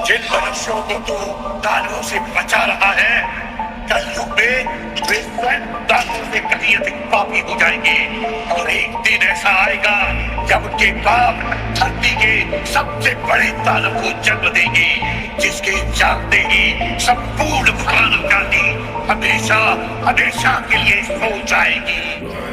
जिन मनुष्यों को तू दानवों से बचा रहा है, कलयुग में वे स्वयं दानवों से कहीं अधिक पापी हो जाएंगे। और एक दिन ऐसा आएगा जब उनके पाप धरती के सबसे बड़े दानव को जन्म देंगे, जिसके जानते ही संपूर्ण मानवजाति हमेशा हमेशा के लिए सो जाएगी।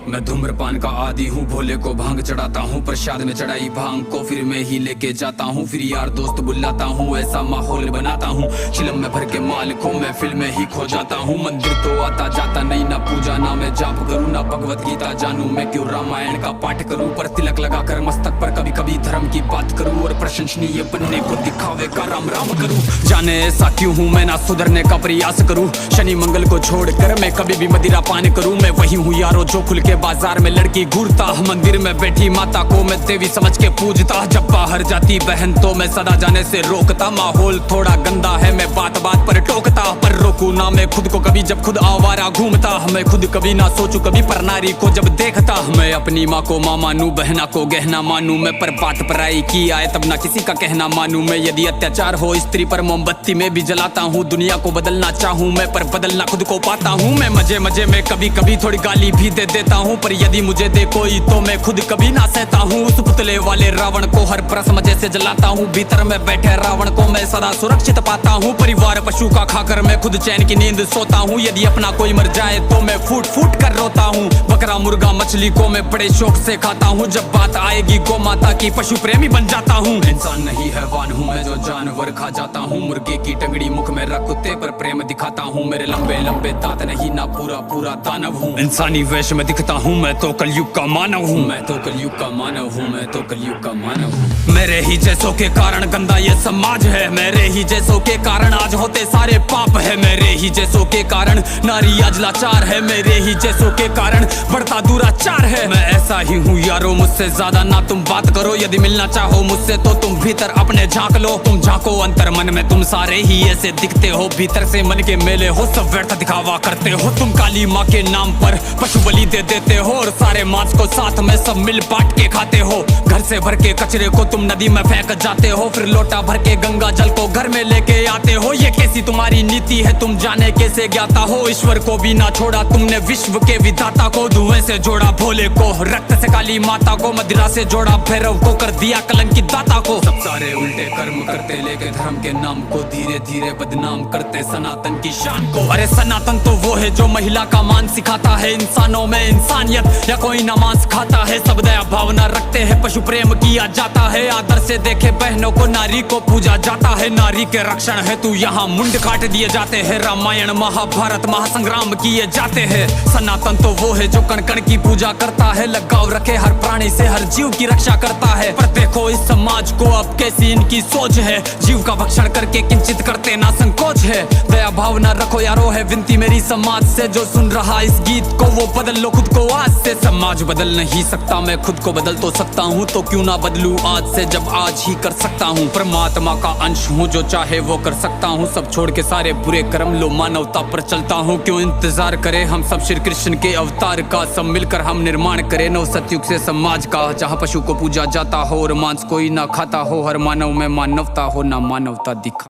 मैं धूम्रपान का आदी हूँ, भोले को भांग चढ़ाता हूँ, प्रसाद में चढ़ाई भांग को फिर मैं ही लेके जाता हूँ, फिर यार दोस्त बुलाता हूँ, ऐसा माहौल बनाता हूँ, चिलम में भर के माल को मैं फिल्म में ही खो जाता हूँ। मंदिर तो आता जाता नहीं, ना पूजा ना मैं जाप करूँ, ना भगवत गीता जानू, मैं क्यों रामायण का पाठ करूँ, पर तिलक लगा कर मस्तक पर कभी कभी धर्म की बात करूँ, और प्रशंसनीय बनने को दिखावे का राम राम करूँ। जाने ऐसा क्यों हूँ मैं, ना सुधरने का प्रयास करूँ, शनि मंगल को छोड़कर मैं कभी भी मदिरा पान करूँ। मैं वही हूँ यारो जो खुल के बाजार में लड़की घूरता, मंदिर में बैठी माता को मैं देवी समझ के पूजता, जब बाहर जाती बहन तो मैं सदा जाने से रोकता। माहौल थोड़ा गंदा है, मैं बात बात पर टोकता, पर रोकू ना मैं खुद को कभी जब खुद आवारा घूमता। मैं खुद कभी ना सोचू कभी पर नारी को जब देखता, मैं अपनी माँ को माँ मानू, बहना को गहना मानू, मैं पर बात पराई की आए तब ना किसी का कहना मानू। मैं यदि अत्याचार हो स्त्री पर मोमबत्ती में भी जलाता हूँ, दुनिया को बदलना चाहूँ मैं पर बदलना खुद को पाता हूँ। मैं मजे मजे में कभी कभी थोड़ी गाली भी दे देता हूँ, पर यदि मुझे दे कोई तो मैं खुद कभी ना सहता हूँ। उस पुतले वाले रावण को हर परस मजे से जलाता हूँ, भीतर में बैठे रावण को मैं सदा सुरक्षित पाता हूँ। परिवार पशु का खाकर मैं खुद चैन की नींद सोता हूँ, यदि अपना कोई मर जाए तो मैं फूट फूट कर रोता हूँ। बकरा मुर्गा मछली को मैं बड़े शौक से खाता हूँ, जब बात आएगी गौ माता की पशु प्रेमी बन जाता हूँ। इंसान नहीं हैवान हूँ मैं जो जानवर खा जाता हूँ, मुर्गे की टंगड़ी मुख में रख कुत्ते पर प्रेम दिखाता हूँ, मेरे लंबे लंबे दांत नहीं ना पूरा पूरा दानव हूँ। इंसानी वेश में दिखता हूँ मैं तो कलयुग का मानव हूँ, मैं तो कलयुग का मानव हूँ, मैं तो कलयुग का मानव हूँ। मेरे ही जैसों के कारण गंदा ये समाज है, मेरे ही जैसों के कारण आज होते सारे पाप है, मेरे ही जैसों के कारण नारी आज लाचार है, मेरे ही जैसों के कारण बढ़ता दुराचार है। मैं ऐसा ही हूँ यारो, मुझसे ज्यादा ना तुम बात करो, यदि मिलना चाहो मुझसे तो तुम भीतर अपने झांक लो। तुम झांको अंतर मन में, तुम सारे ही ऐसे दिखते हो, भीतर से मन के मेले हो, सब व्यर्थ दिखावा करते हो। तुम काली माँ के नाम पर पशु बलि दे देते हो, और सारे मांस को साथ में सब मिल बांट के खाते हो। घर से भर के कचरे को तुम नदी में फेंक जाते हो, फिर लोटा भर के गंगा जल को घर में लेके आते हो। ये कैसी तुम्हारी नीति है, तुम जाने कैसे ज्ञाता हो, ईश्वर को भी ना छोड़ा तुमने विश्व के विधाता को। धुएं से जोड़ा भोले को, रक्त से काली माता को, मदिरा से जोड़ा भैरव को, कर दिया कलंकित दाता को। सब सारे उल्टे कर्म करते लेके धर्म के नाम को, धीरे धीरे बदनाम करते सनातन की शान को। अरे सनातन तो वो है जो महिला का मान सिखाता है, इंसानों में इंसानियत या कोई नमाज खाता है, सब दया भावना रखते हैं, पशु प्रेम किया जाता है, आदर से देखे बहनों को, नारी को पूजा जाता है, नारी के रक्षण है तू यहाँ मुंड काट दिए जाते हैं, रामायण महाभारत महासंग्राम किए जाते हैं। सनातन तो वो है जो कण कण की पूजा करता है, लगाव रखे हर प्राणी से, हर जीव की रक्षा करता है। पर देखो इस समाज को अब कैसी इनकी सोच है, जीव का भक्षण करके किंचित करते ना संकोच है। दया भावना रखो यारो है विनती मेरी समाज से, जो सुन रहा इस गीत को वो बदल लो खुद को आज से। समाज बदल नहीं सकता, मैं खुद को बदल तो सकता हूँ, तो क्यों ना बदलूं आज से जब आज ही कर सकता हूँ। परमात्मा का अंश हूँ, जो चाहे वो कर सकता हूँ, सब छोड़ के सारे बुरे कर्म लो मानवता पर चलता हूँ। क्यों इंतजार करे हम सब श्री कृष्ण के अवतार का, सब मिलकर हम निर्माण करें नव सतयुग से समाज का, जहाँ पशु को पूजा जाता हो और मांस कोई ना खाता हो, हर मानव में मानवता हो ना मानवता दिखा।